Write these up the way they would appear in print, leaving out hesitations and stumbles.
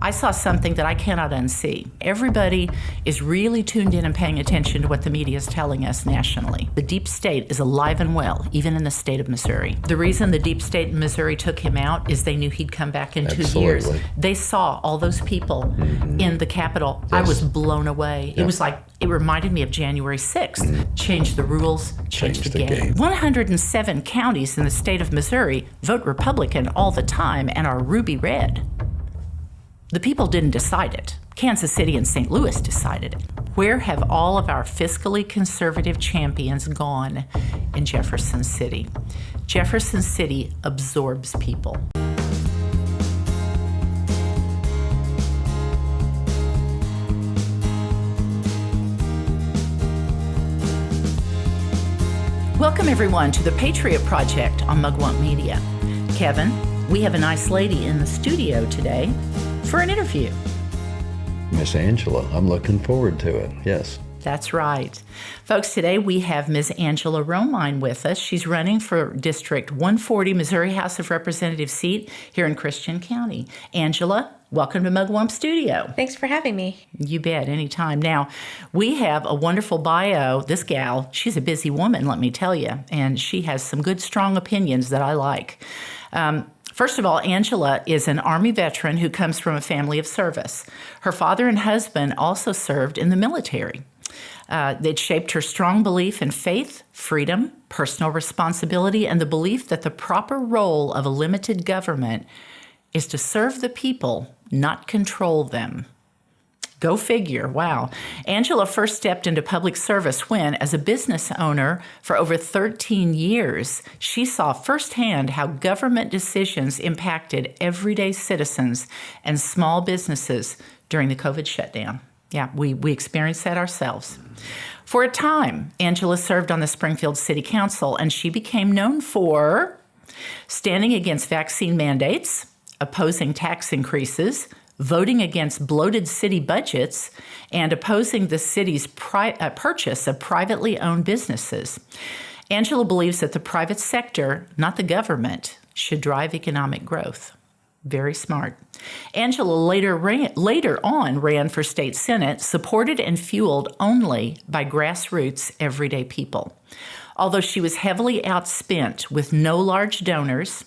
I saw something that I cannot unsee. Everybody is really tuned in and paying attention to what the media is telling us nationally. The deep state is alive and well, even in the state of Missouri. The reason the deep state in Missouri took him out is they knew he'd come back in 2 years. They saw all those people in the Capitol. Yes. I was blown away. It was like, it reminded me of January 6th. Change the rules, change the game. 107 counties in the state of Missouri vote Republican all the time and are ruby red. The people didn't decide it. Kansas City and St. Louis decided it. Where have all of our fiscally conservative champions gone in Jefferson City? Jefferson City absorbs people. Welcome everyone to the Patriot Project on Mugwump Media. Kevin, we have a nice lady in the studio today for an interview. Miss Angela, I'm looking forward to it, yes. That's right. Folks, today we have Ms. Angela Romine with us. She's running for District 140, Missouri House of Representatives seat here in Christian County. Angela, welcome to Mugwump Studio. Thanks for having me. You bet, anytime. Now, we have a wonderful bio. This gal, she's a busy woman, let me tell you, and she has some good, strong opinions that I like. First of all, Angela is an Army veteran who comes from a family of service. Her father and husband also served in the military. It shaped her strong belief in faith, freedom, personal responsibility, and the belief that the proper role of a limited government is to serve the people, not control them. Go figure, wow. Angela first stepped into public service when, as a business owner for over 13 years, she saw firsthand how government decisions impacted everyday citizens and small businesses during the COVID shutdown. Yeah, we experienced that ourselves. For a time, Angela served on the Springfield City Council, and she became known for standing against vaccine mandates, opposing tax increases, voting against bloated city budgets, and opposing the city's purchase of privately owned businesses. Angela believes that the private sector, not the government, should drive economic growth. Very smart. Angela later on ran for state senate, supported and fueled only by grassroots everyday people. Although she was heavily outspent with no large donors,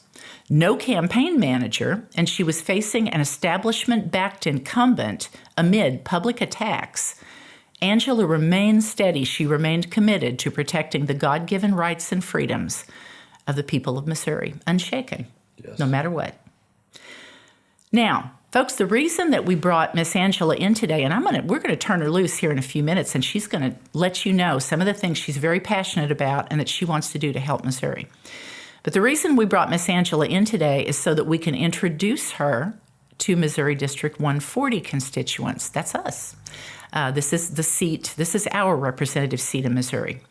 no campaign manager, and she was facing an establishment-backed incumbent amid public attacks, Angela remained steady. She remained committed to protecting the God-given rights and freedoms of the people of Missouri, unshaken, no matter what. Now, folks, the reason that we brought Miss Angela in today, and we're going to turn her loose here in a few minutes, and she's going to let you know some of the things she's very passionate about and that she wants to do to help Missouri. But the reason we brought Miss Angela in today is so that we can introduce her to Missouri District 140 constituents. That's us. This is the seat. This is our representative seat in Missouri.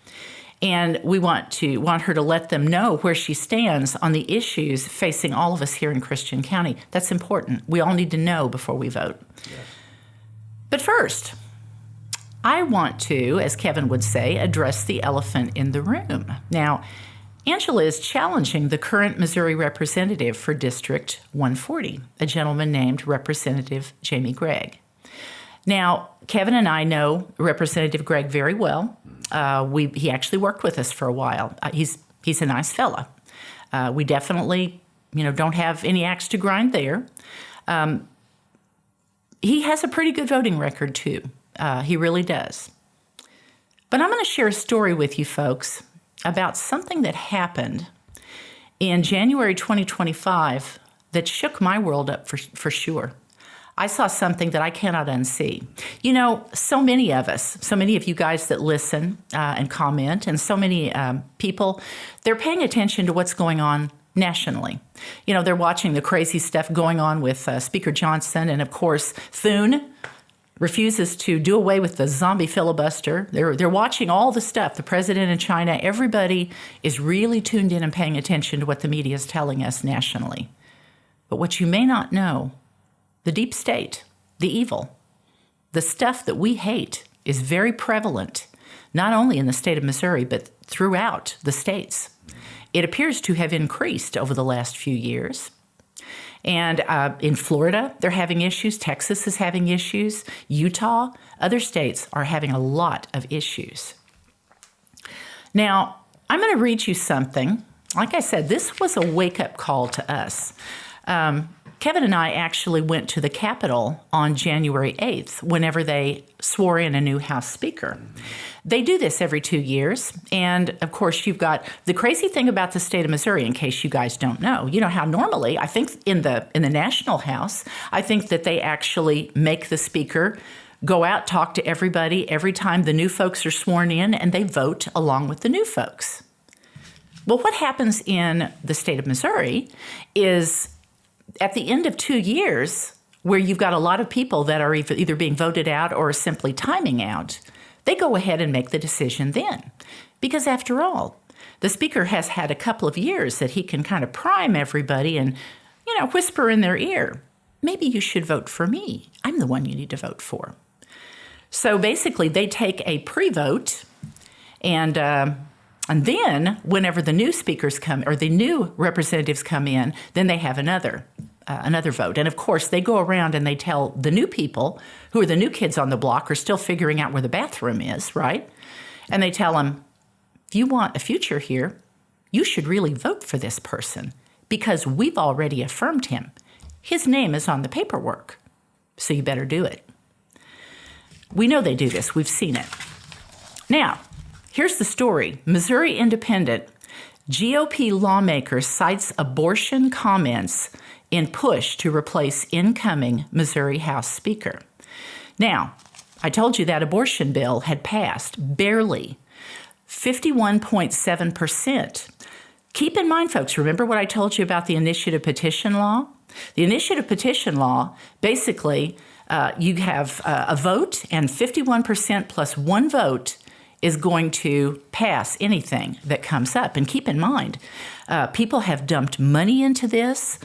And we want her to let them know where she stands on the issues facing all of us here in Christian County. That's important. We all need to know before we vote. Yes. But first, I want to, as Kevin would say, address the elephant in the room. Now, Angela is challenging the current Missouri representative for District 140, a gentleman named Representative Jamie Gregg. Now, Kevin and I know Representative Gregg very well. He actually worked with us for a while. He's a nice fella. We definitely, don't have any axe to grind there. He has a pretty good voting record too. He really does. But I'm going to share a story with you folks about something that happened in January 2025 that shook my world up for sure. I saw something that I cannot unsee. So many of you guys that listen and comment, and so many people, they're paying attention to what's going on nationally. They're watching the crazy stuff going on with Speaker Johnson, and of course, Thune refuses to do away with the zombie filibuster. They're watching all the stuff, the president in China. Everybody is really tuned in and paying attention to what the media is telling us nationally. But what you may not know, the deep state, the evil, the stuff that we hate is very prevalent, not only in the state of Missouri, but throughout the states. It appears to have increased over the last few years. And in Florida, they're having issues. Texas is having issues. Utah, other states are having a lot of issues. Now, I'm going to read you something. Like I said, this was a wake-up call to us. Kevin and I actually went to the Capitol on January 8th whenever they swore in a new House Speaker. They do this every 2 years. And, of course, you've got the crazy thing about the state of Missouri, in case you guys don't know. You know how normally, I think in the National House, I think that they actually make the Speaker go out, talk to everybody every time the new folks are sworn in, and they vote along with the new folks. Well, what happens in the state of Missouri is at the end of 2 years, where you've got a lot of people that are either being voted out or simply timing out, they go ahead and make the decision then. Because after all, the Speaker has had a couple of years that he can kind of prime everybody and, whisper in their ear, maybe you should vote for me. I'm the one you need to vote for. So basically, they take a pre-vote, and then whenever the new speakers come or the new representatives come in, then they have another vote. And of course, they go around and they tell the new people, who are the new kids on the block, are still figuring out where the bathroom is, right? And they tell them, if you want a future here, you should really vote for this person because we've already affirmed him. His name is on the paperwork, so you better do it. We know they do this. We've seen it. Now, here's the story. Missouri Independent. GOP lawmaker cites abortion comments in push to replace incoming Missouri House Speaker. Now, I told you that abortion bill had passed, barely, 51.7%. Keep in mind, folks, remember what I told you about the initiative petition law? The initiative petition law, basically, you have a vote, and 51% plus one vote is going to pass anything that comes up. And keep in mind, people have dumped money into this.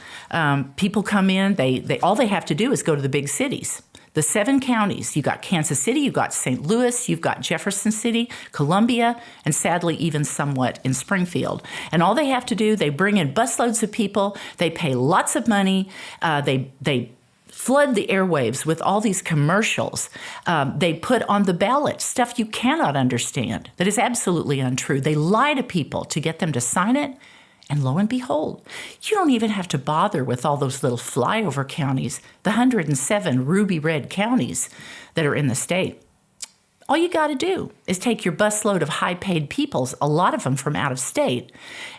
People come in, they all they have to do is go to the big cities. The 7 counties, you've got Kansas City, you've got St. Louis, you've got Jefferson City, Columbia, and sadly even somewhat in Springfield. And all they have to do, they bring in busloads of people, they pay lots of money, they flood the airwaves with all these commercials. They put on the ballot stuff you cannot understand that is absolutely untrue. They lie to people to get them to sign it. And lo and behold, you don't even have to bother with all those little flyover counties, the 107 ruby red counties that are in the state. All you got to do is take your busload of high-paid peoples, a lot of them from out of state,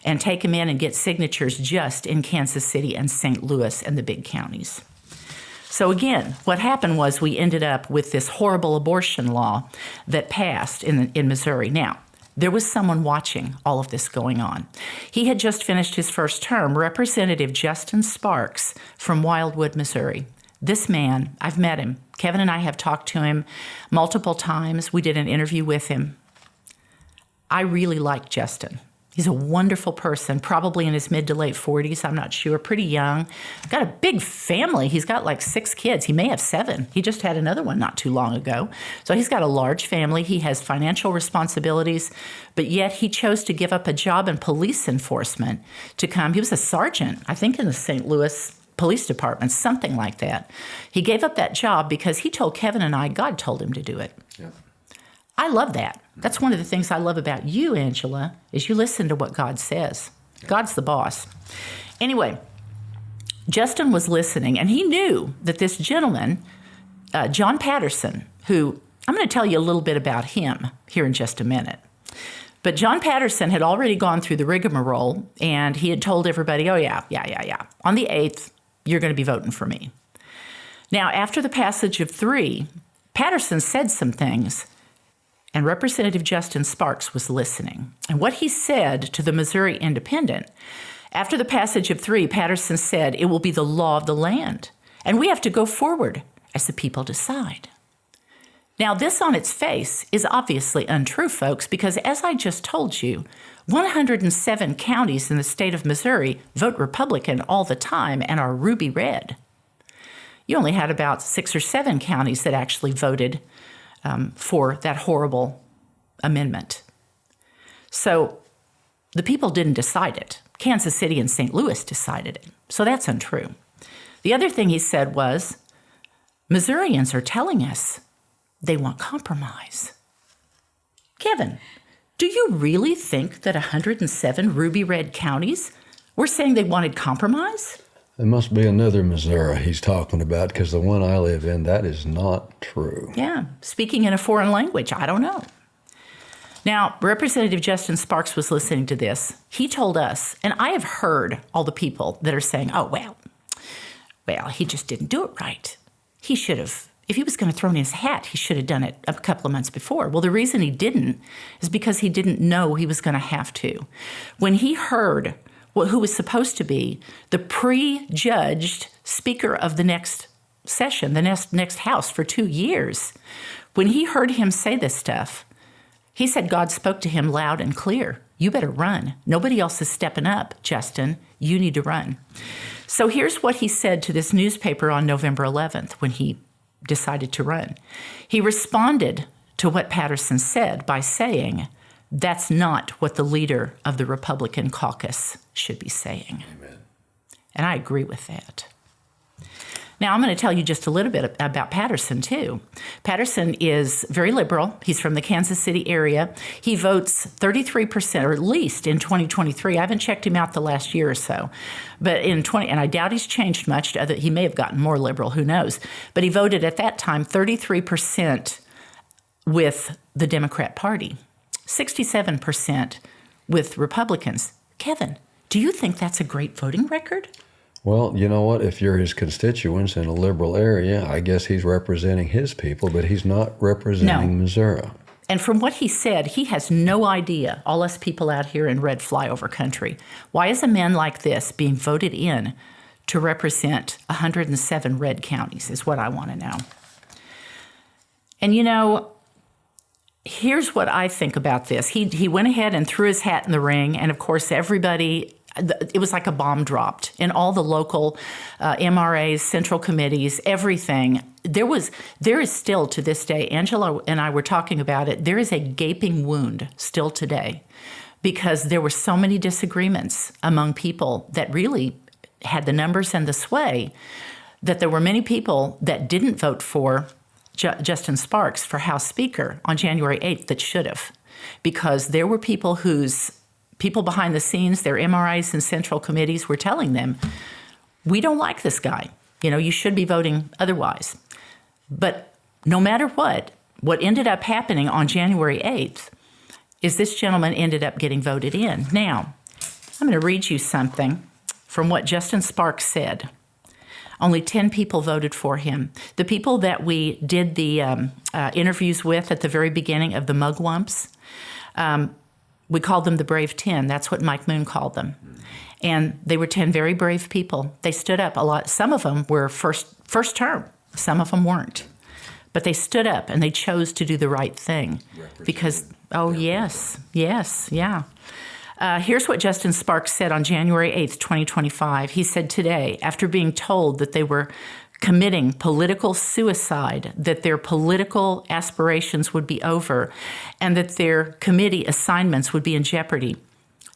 and take them in and get signatures just in Kansas City and St. Louis and the big counties. So again, what happened was we ended up with this horrible abortion law that passed in Missouri. Now, there was someone watching all of this going on. He had just finished his first term, Representative Justin Sparks from Wildwood, Missouri. This man, I've met him. Kevin and I have talked to him multiple times. We did an interview with him. I really like Justin. He's a wonderful person, probably in his mid to late 40s. I'm not sure. Pretty young. Got a big family. He's got like 6 kids. He may have 7. He just had another one not too long ago. So he's got a large family. He has financial responsibilities, but yet he chose to give up a job in police enforcement to come. He was a sergeant, I think, in the St. Louis Police Department, something like that. He gave up that job because he told Kevin and I God told him to do it. Yeah. I love that. That's one of the things I love about you, Angela, is you listen to what God says. God's the boss. Anyway, Justin was listening, and he knew that this gentleman, John Patterson, who I'm going to tell you a little bit about him here in just a minute. But John Patterson had already gone through the rigmarole, and he had told everybody, oh, yeah. On the 8th, you're going to be voting for me. Now, after the passage of 3, Patterson said some things, and Representative Justin Sparks was listening. And what he said to the Missouri Independent, after the passage of 3, Patterson said, it will be the law of the land, and we have to go forward as the people decide. Now, this on its face is obviously untrue, folks, because as I just told you, 107 counties in the state of Missouri vote Republican all the time and are ruby red. You only had about 6 or 7 counties that actually voted for that horrible amendment. So the people didn't decide it. Kansas City and St. Louis decided it. So that's untrue. The other thing he said was, Missourians are telling us they want compromise. Kevin, do you really think that 107 ruby red counties were saying they wanted compromise? There must be another Missouri he's talking about, because the one I live in, that is not true. Yeah, speaking in a foreign language, I don't know. Now, Representative Justin Sparks was listening to this. He told us, and I have heard all the people that are saying, oh, well, he just didn't do it right. He should have, if he was going to throw in his hat, he should have done it a couple of months before. Well, the reason he didn't is because he didn't know he was going to have to. When he heard who was supposed to be the prejudged speaker of the next session, the next House for 2 years, when he heard him say this stuff, he said God spoke to him loud and clear. You better run. Nobody else is stepping up, Justin. You need to run. So here's what he said to this newspaper on November 11th when he decided to run. He responded to what Patterson said by saying, that's not what the leader of the Republican caucus should be saying. Amen. And I agree with that. Now, I'm going to tell you just a little bit about Patterson, too. Patterson is very liberal. He's from the Kansas City area. He votes 33%, or at least in 2023. I haven't checked him out the last year or so. But and I doubt he's changed much. He may have gotten more liberal, who knows. But he voted at that time 33% with the Democrat Party, 67% with Republicans. Kevin, do you think that's a great voting record? Well, you know what? If you're his constituents in a liberal area, I guess he's representing his people, but he's not representing Missouri. And from what he said, he has no idea, all us people out here in red flyover country, why is a man like this being voted in to represent 107 red counties is what I want to know. And you know, here's what I think about this. He went ahead and threw his hat in the ring, and of course everybody, it was like a bomb dropped in all the local MRAs, central committees, everything. There is still to this day, Angela and I were talking about it, there is a gaping wound still today because there were so many disagreements among people that really had the numbers and the sway that there were many people that didn't vote for Justin Sparks for House Speaker on January 8th that should have, because there were people behind the scenes, their MRIs and central committees were telling them, we don't like this guy. You know, you should be voting otherwise. But no matter what ended up happening on January 8th is this gentleman ended up getting voted in. Now, I'm going to read you something from what Justin Sparks said. Only 10 people voted for him. The people that we did the interviews with at the very beginning of the Mugwumps, we called them the Brave 10. That's what Mike Moon called them. And they were 10 very brave people. They stood up a lot. Some of them were first term. Some of them weren't. But they stood up and they chose to do the right thing. Because, oh, yes, yeah. Here's what Justin Sparks said on January 8th, 2025. He said today, after being told that they were committing political suicide, that their political aspirations would be over, and that their committee assignments would be in jeopardy,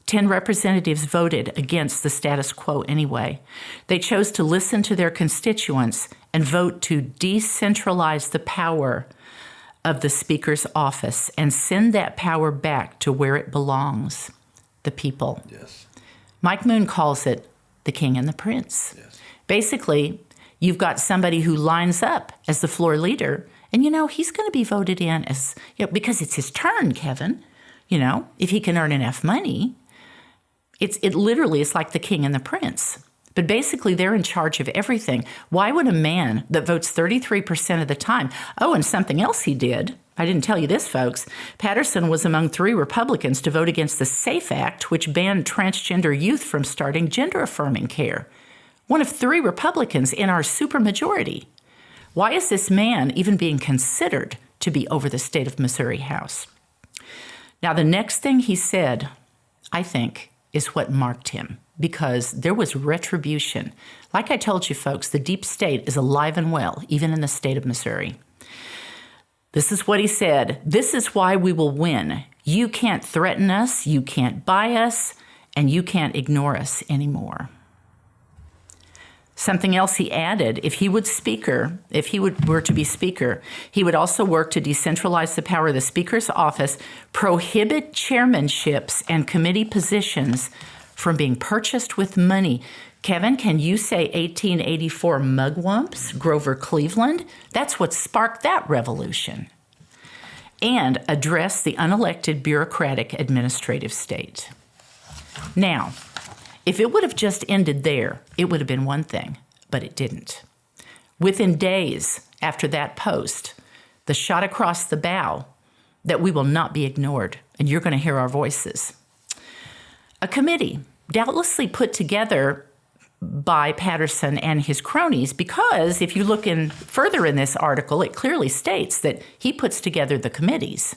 10 representatives voted against the status quo anyway. They chose to listen to their constituents and vote to decentralize the power of the Speaker's office and send that power back to where it belongs, the people. Yes. Mike Moon calls it the king and the prince. Yes. Basically, you've got somebody who lines up as the floor leader, and, you know, he's going to be voted in as, you know, because it's his turn, Kevin. You know, if he can earn enough money, it literally is like the king and the prince. But basically, they're in charge of everything. Why would a man that votes 33% of the time? Oh, and something else he did. I didn't tell you this, folks. Patterson was among 3 Republicans to vote against the SAFE Act, which banned transgender youth from starting gender-affirming care. One of 3 Republicans in our supermajority. Why is this man even being considered to be over the state of Missouri House? Now, the next thing he said, I think, is what marked him, because there was retribution. Like I told you, folks, the deep state is alive and well, even in the state of Missouri. This is what he said. This is why we will win. You can't threaten us. You can't buy us. and you can't ignore us anymore. Something else he added, if he were to be speaker, he would also work to decentralize the power of the speaker's office, prohibit chairmanships and committee positions from being purchased with money. Kevin, can you say 1884 mugwumps, Grover Cleveland? That's what sparked that revolution. And address the unelected bureaucratic administrative state. Now, if it would have just ended there, it would have been one thing, but it didn't. Within days after that post, the shot across the bow that we will not be ignored, and you're going to hear our voices. A committee, doubtlessly put together by Patterson and his cronies, because if you look further in this article, it clearly states that he puts together the committees.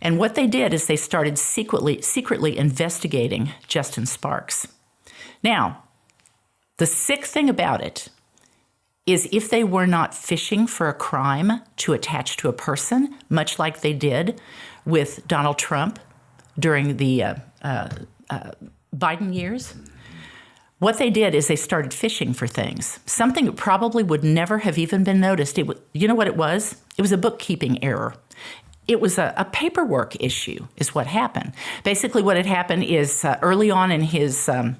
And what they did is they started secretly investigating Justin Sparks. Now, the sick thing about it is if they were not fishing for a crime to attach to a person, much like they did with Donald Trump during the Biden years, what they did is they started fishing for things, something that probably would never have even been noticed. You know what it was? It was a bookkeeping error. It was a paperwork issue is what happened. Basically what had happened is early on in his term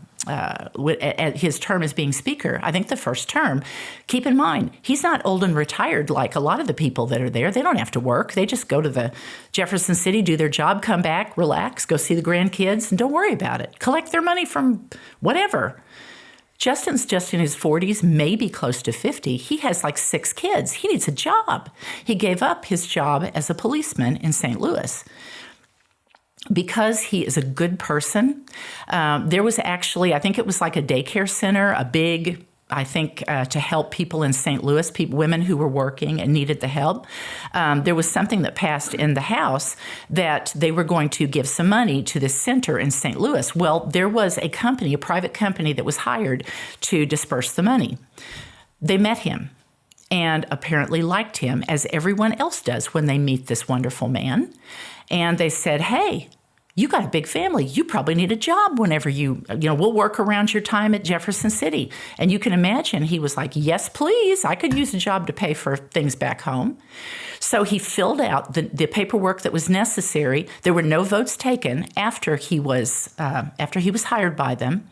as being speaker, I think the first term, keep in mind, he's not old and retired like a lot of the people that are there. They don't have to work. They just go to the Jefferson City, do their job, come back, relax, go see the grandkids, and don't worry about it. Collect their money from whatever. Justin's just in his 40s, maybe close to 50. He has like 6 kids. He needs a job. He gave up his job as a policeman in St. Louis. Because he is a good person, there was actually, I think it was like a daycare center, a big, to help people in St. Louis, women who were working and needed the help. There was something that passed in the House that they were going to give some money to this center in St. Louis. Well, there was a private company that was hired to disperse the money. They met him and apparently liked him, as everyone else does when they meet this wonderful man. And they said, hey, you got a big family. You probably need a job whenever we'll work around your time at Jefferson City. And you can imagine he was like, yes, please. I could use a job to pay for things back home. So he filled out the paperwork that was necessary. There were no votes taken after he was hired by them.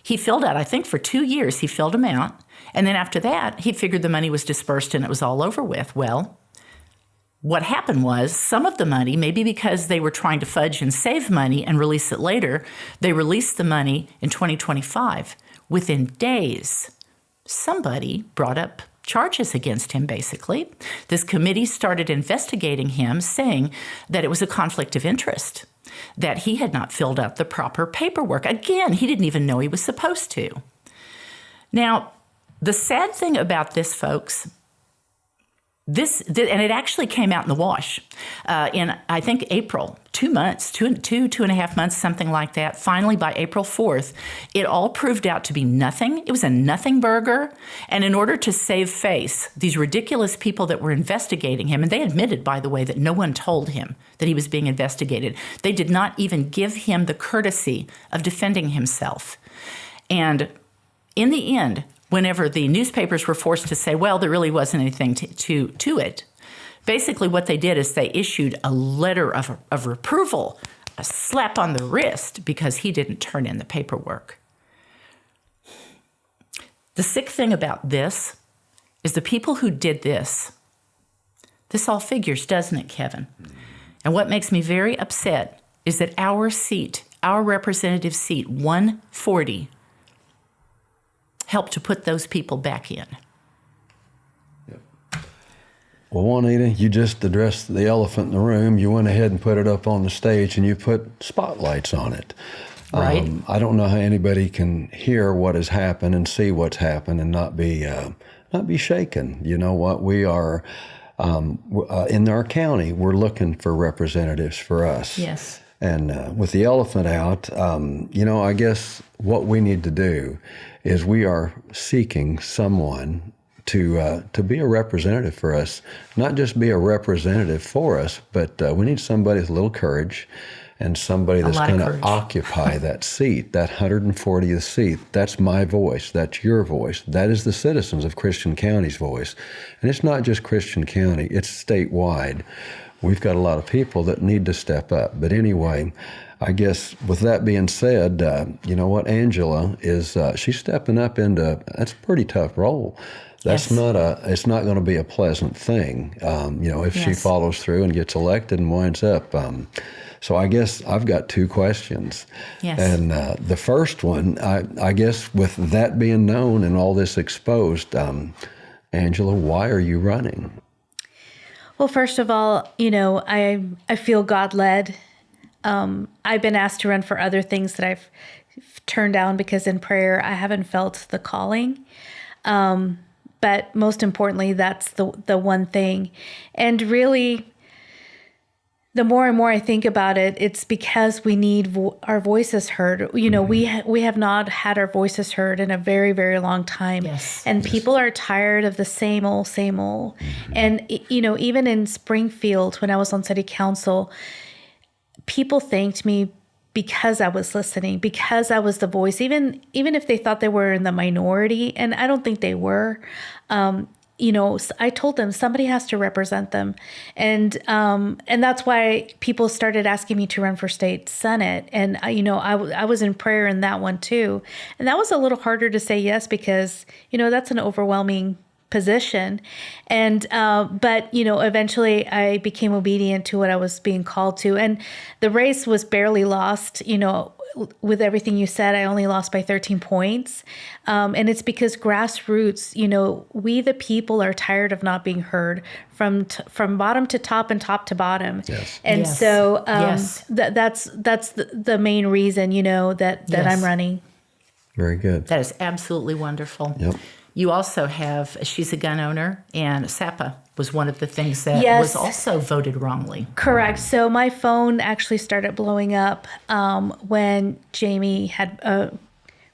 He filled out, I think for 2 years, he filled them out. And then after that, he figured the money was dispersed and it was all over with. Well, what happened was some of the money, maybe because they were trying to fudge and save money and release it later, they released the money in 2025. Within days, somebody brought up charges against him, basically. This committee started investigating him, saying that it was a conflict of interest, that he had not filled out the proper paperwork. Again, he didn't even know he was supposed to. Now, the sad thing about this, folks, and it actually came out in the wash in, I think, April, 2 months, two and a half months, something like that. Finally, by April 4th, it all proved out to be nothing. It was a nothing burger. And in order to save face, these ridiculous people that were investigating him, and they admitted, by the way, that no one told him that he was being investigated. They did not even give him the courtesy of defending himself. And in the end, whenever the newspapers were forced to say, well, there really wasn't anything to it, basically what they did is they issued a letter of reproval, a slap on the wrist, because he didn't turn in the paperwork. The sick thing about this is the people who did this all figures, doesn't it, Kevin? And what makes me very upset is that our seat, our representative seat, 140, help to put those people back in. Yep. Well, Wanetta, you just addressed the elephant in the room. You went ahead and put it up on the stage and you put spotlights on it. Right. I don't know how anybody can hear what has happened and see what's happened and not be shaken. You know what? We are, in our county, we're looking for representatives for us. Yes. And with the elephant out, I guess what we need to do is we are seeking someone to be a representative for us, not just be a representative for us, but we need somebody with a little courage and somebody that's lot of going to courage. occupy that seat, that 140th seat. That's my voice. That's your voice. That is the citizens of Christian County's voice. And it's not just Christian County, it's statewide. We've got a lot of people that need to step up. But anyway, I guess with that being said, you know what, Angela is, she's stepping up into, that's a pretty tough role. That's Yes. it's not going to be a pleasant thing, you know, if she Yes. follows through and gets elected and winds up. So I guess I've got two questions. Yes. And the first one, I guess with that being known and all this exposed, Angela, why are you running? Well, first of all, you know, I feel God-led. I've been asked to run for other things that I've turned down because in prayer I haven't felt the calling. But most importantly, that's the one thing. And really, the more and more I think about it, it's because we need our voices heard. You know, we have not had our voices heard in a very, very long time. Yes. And people are tired of the same old, same old. And, you know, even in Springfield, when I was on city council, people thanked me because I was listening, because I was the voice, even if they thought they were in the minority, and I don't think they were. You know, I told them somebody has to represent them, and that's why people started asking me to run for state senate. And I was in prayer in that one too, and that was a little harder to say yes because that's an overwhelming position. And but eventually I became obedient to what I was being called to, and the race was barely lost. With everything you said, I only lost by 13 points. And it's because grassroots, we the people are tired of not being heard from bottom to top and top to bottom. Yes. And Yes. so Yes. that's the main reason, that Yes. I'm running. Very good. That is absolutely wonderful. Yep. You also have, she's a gun owner, and SAPA was one of the things that Yes. was also voted wrongly. Correct. So my phone actually started blowing up when Jamie had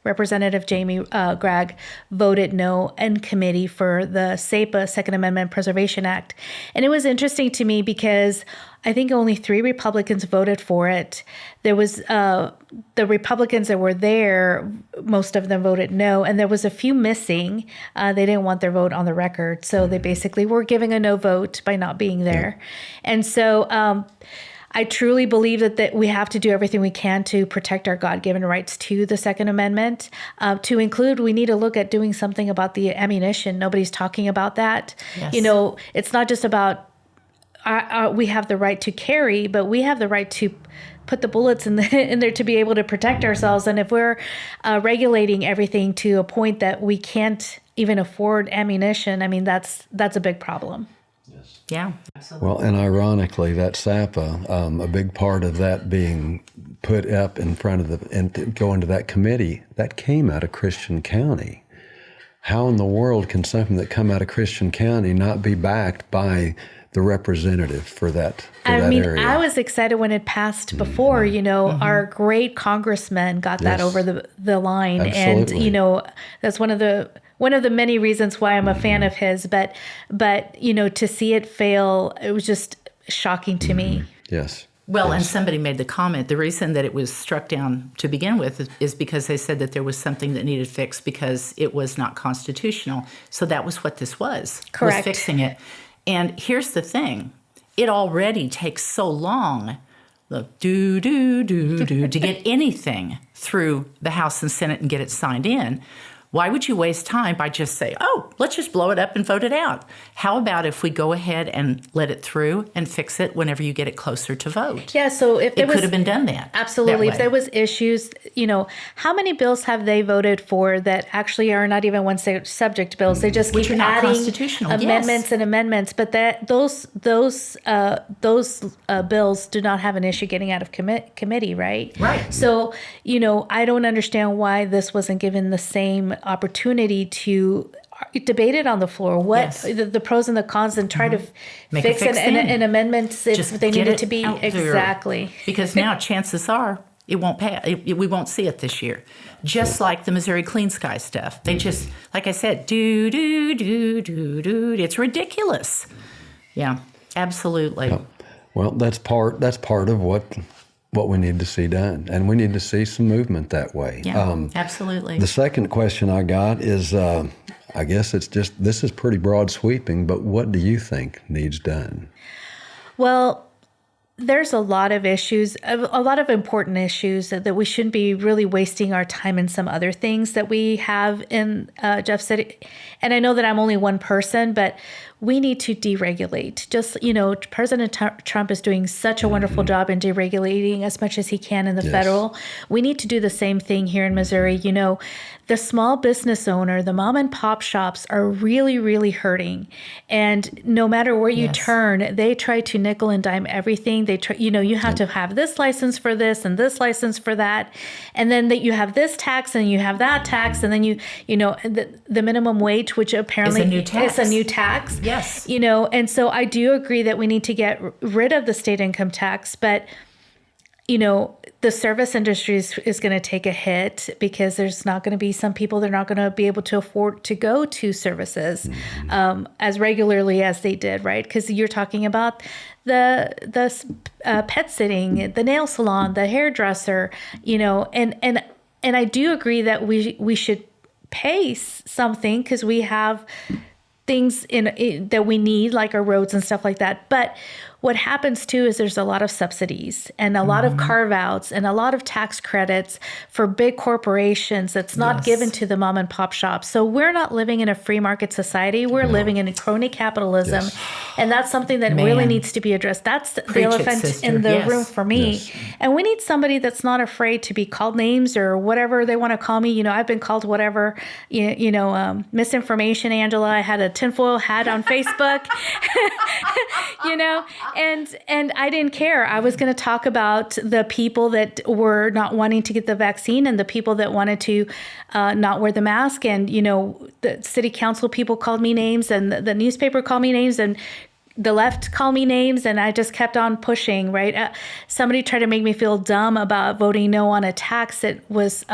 Representative Jamie Gregg voted no in committee for the SAPA Second Amendment Preservation Act. And it was interesting to me because I think only 3 Republicans voted for it. There was the Republicans that were there, most of them voted no, and there was a few missing. They didn't want their vote on the record, so they basically were giving a no vote by not being there. And so I truly believe that we have to do everything we can to protect our God-given rights to the Second Amendment. To include, we need to look at doing something about the ammunition. Nobody's talking about that. Yes. It's not just about we have the right to carry, but we have the right to put the bullets in there to be able to protect ourselves. And if we're regulating everything to a point that we can't even afford ammunition, I mean, that's a big problem. Yeah. Well, and ironically, that SAPA, a big part of that being put up in front of and going to that committee, that came out of Christian County. How in the world can something that come out of Christian County not be backed by the representative for that area? I was excited when it passed before. Our great congressman got that over the line. Absolutely. And that's one of the many reasons why I'm a fan of his. But to see it fail, it was just shocking to me. Yes. Well, and somebody made the comment, the reason that it was struck down to begin with is because they said that there was something that needed fixed because it was not constitutional. So that was what this was. Correct. Was fixing it. And here's the thing. It already takes so long, to get anything through the House and Senate and get it signed in. Why would you waste time by just say, oh, let's just blow it up and vote it out? How about if we go ahead and let it through and fix it whenever you get it closer to vote? Yeah, so if It could have been done that. Absolutely. that If there way. was issues, how many bills have they voted for that actually are not even one subject bills? They just Which keep are not adding constitutional, yes. amendments and amendments. But those bills do not have an issue getting out of committee, right? Right. So, I don't understand why this wasn't given the same opportunity to debate it on the floor. What Yes. the pros and the cons, and try to Make it fix fix an amendments if Just they get needed it to be. out there. Exactly. Because now chances are it won't pass. We won't see it this year. Just like the Missouri Clean Sky stuff. They just, like I said, do. It's ridiculous. Yeah, absolutely. Well, that's part of what what we need to see done. And we need to see some movement that way. Yeah, absolutely. The second question I got is, I guess it's just, this is pretty broad sweeping, but what do you think needs done? Well, there's a lot of issues, a lot of important issues that we shouldn't be really wasting our time in some other things that we have in Jeff City. And I know that I'm only one person, but we need to deregulate. Just, President Trump is doing such a wonderful job in deregulating as much as he can in the federal. We need to do the same thing here in Missouri. The small business owner, the mom and pop shops are really, really hurting. And no matter where you turn, they try to nickel and dime everything. They try, you have to have this license for this and this license for that. And then that you have this tax and you have that tax. And then the minimum wage, which apparently is a new tax. Yes. And so I do agree that we need to get rid of the state income tax, but the service industry is going to take a hit because there's not going to be some people, they're not going to be able to afford to go to services as regularly as they did, right? Because you're talking about the pet sitting, the nail salon, the hairdresser, and I do agree that we should pay something because we have things in that we need, like our roads and stuff like that. But what happens too is there's a lot of subsidies and a lot of carve-outs and a lot of tax credits for big corporations that's not given to the mom and pop shops. So we're not living in a free market society. We're living in a crony capitalism. And that's something that really needs to be addressed. That's the elephant in the room for me. And we need somebody that's not afraid to be called names or whatever they want to call me. I've been called whatever, misinformation, Angela. I had a tinfoil hat on Facebook, and I didn't care. I was going to talk about the people that were not wanting to get the vaccine and the people that wanted to not wear the mask. And, the city council people called me names and the newspaper called me names and the left called me names. And I just kept on pushing, right? Somebody tried to make me feel dumb about voting no on a tax that was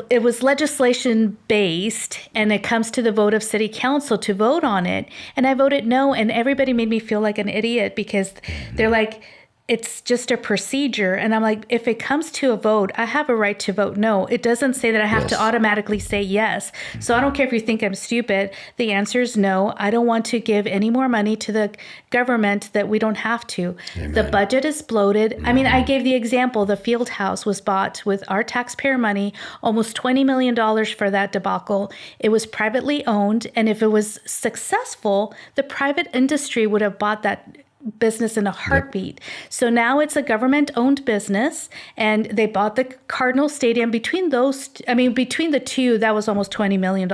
it was legislation based, and it comes to the vote of city council to vote on it. And I voted no, and everybody made me feel like an idiot because they're like, it's just a procedure. And I'm like, if it comes to a vote, I have a right to vote no. It doesn't say that I have to automatically say yes. So I don't care if you think I'm stupid. The answer is no. I don't want to give any more money to the government that we don't have to. Amen. The budget is bloated. I mean, I gave the example, the field house was bought with our taxpayer money, almost $20 million for that debacle. It was privately owned. And if it was successful, the private industry would have bought that business in a heartbeat. So now it's a government-owned business, and they bought the Cardinal Stadium. Between the two, that was almost $20 million.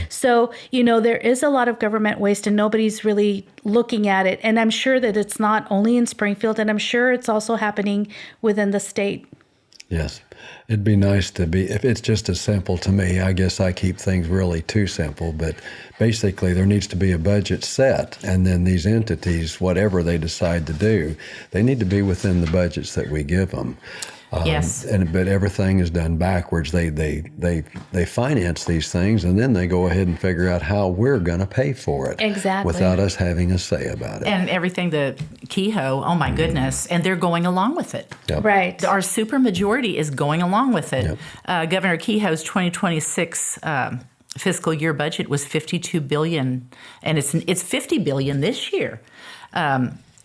So, there is a lot of government waste, and nobody's really looking at it. And I'm sure that it's not only in Springfield, and I'm sure it's also happening within the state. Yes. It'd be nice to be, if it's just as simple to me, I guess I keep things really too simple, but basically there needs to be a budget set, and then these entities, whatever they decide to do, they need to be within the budgets that we give them. But everything is done backwards. They finance these things, and then they go ahead and figure out how we're going to pay for it. Exactly. Without us having a say about it. And everything, the Kehoe, oh my goodness, and they're going along with it. Yep. Right. Our supermajority is going along with it. Yep. Governor Kehoe's 2026 fiscal year budget was $52 billion, and it's $50 billion this year.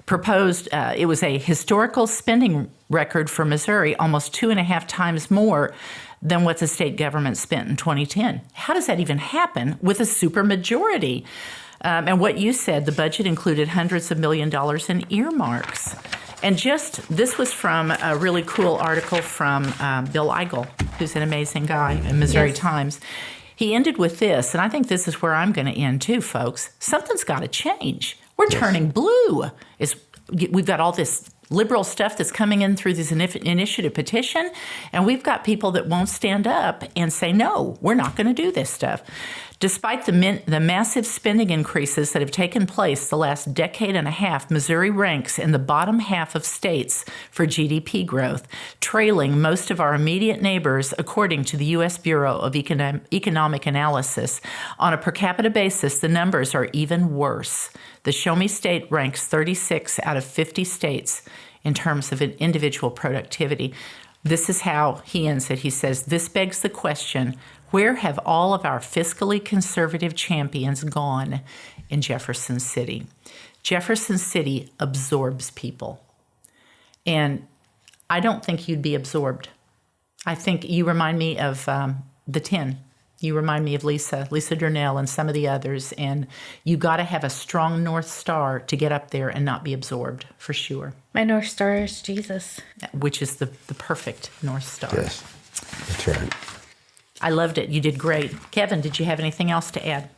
Proposed, it was a historical spending record for Missouri, almost 2.5 times more than what the state government spent in 2010. How does that even happen with a supermajority? And what you said, the budget included hundreds of $millions in earmarks. And this was from a really cool article from Bill Eigel, who's an amazing guy in Missouri Times. He ended with this, and I think this is where I'm going to end too, folks. Something's got to change. We're turning blue. We've got all this liberal stuff that's coming in through this initiative petition, and we've got people that won't stand up and say, no, we're not going to do this stuff. Despite the massive spending increases that have taken place the last decade and a half, Missouri ranks in the bottom half of states for GDP growth, trailing most of our immediate neighbors, according to the U.S. Bureau of Economic Analysis. On a per capita basis, the numbers are even worse. The Show Me State ranks 36 out of 50 states in terms of an individual productivity. This is how he ends it. He says, "This begs the question, where have all of our fiscally conservative champions gone in Jefferson City?" Jefferson City absorbs people. And I don't think you'd be absorbed. I think you remind me of the 10. You remind me of Lisa Durnell and some of the others. And you got to have a strong North Star to get up there and not be absorbed, for sure. My North Star is Jesus. Which is the perfect North Star. Yes, that's right. I loved it. You did great. Kevin, did you have anything else to add?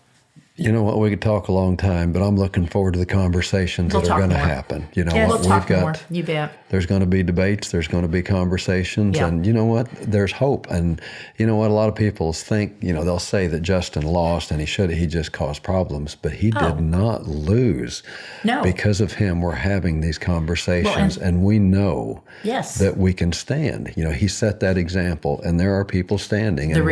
You know what? We could talk a long time, but I'm looking forward to the conversations We'll that are talk going to more. happen. You know Yeah, what? We'll talk more. You bet. There's going to be debates. There's going to be conversations. Yeah. And you know what? There's hope. And you know what? A lot of people think, they'll say that Justin lost and he just caused problems, but he did not lose. No. Because of him, we're having these conversations and we know Yes. that we can stand. He set that example and there are people standing and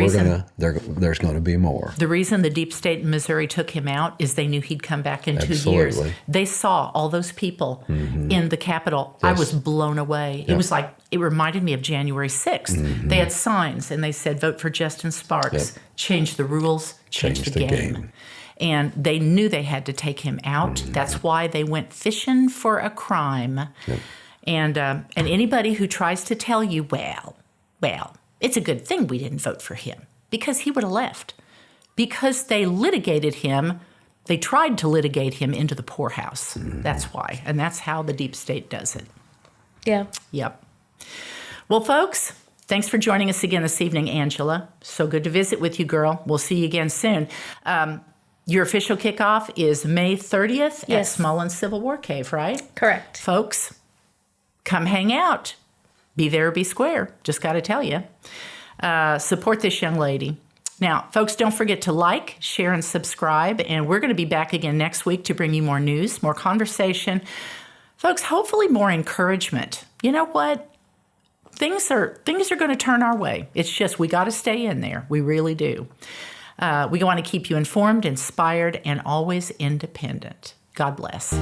there's going to be more. The reason the deep state in Missouri took him out is they knew he'd come back in 2 years. Absolutely. They saw all those people in the Capitol. I Yes. was blown away. It was like, it reminded me of January 6th. They had signs and they said, "Vote for Justin Sparks, change the rules, change the game." And they knew they had to take him out. That's why they went fishing for a crime. And anybody who tries to tell you, well, it's a good thing we didn't vote for him because he would have left. Because they litigated him, they tried to litigate him into the poorhouse. That's why. And that's how the deep state does it. Yeah. Yep. Well, folks, thanks for joining us again this evening, Angela. So good to visit with you, girl. We'll see you again soon. Your official kickoff is May 30th at Yes. Smullen Civil War Cave, right? Correct. Folks, come hang out. Be there or be square. Just got to tell you. Support this young lady. Now, folks, don't forget to like, share, and subscribe. And we're going to be back again next week to bring you more news, more conversation. Folks, hopefully more encouragement. You know what? Things are going to turn our way. It's just we got to stay in there. We really do. We want to keep you informed, inspired, and always independent. God bless.